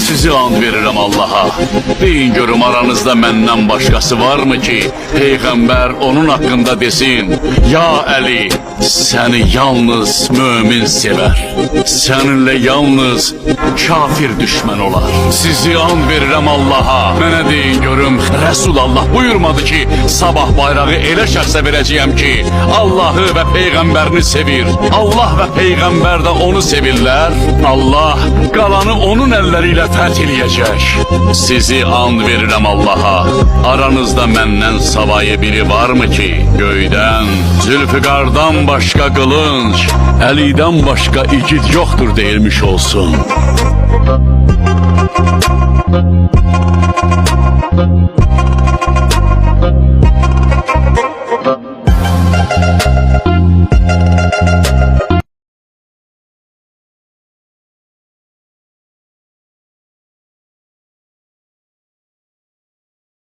Sizi and verirəm Allaha. Deyin görüm aranızda məndən başqası varmı ki, Peyğəmbər onun haqqında desin: Ya Əli, səni yalnız mömin sevər. Səninlə yalnız kafir düşmən olar. Sizi and verirəm Allaha. Mənə deyin görüm, Resulullah buyurmadı ki, sabah bayrağı elə şəxsə verəcəyəm ki, Allahı və Peyğəmbərini sevir. Allah və Peyğəmbər də onu sevirlər. Allah qalanı onun əlləri ilə fəth eləyəcək. Sizi and verirəm Allaha. Aranızda məndən savayı biri varmı ki, göydən Zülfiqardan başqa qılınc, Əlidən başqa igid yoxdur deyilmiş olsun.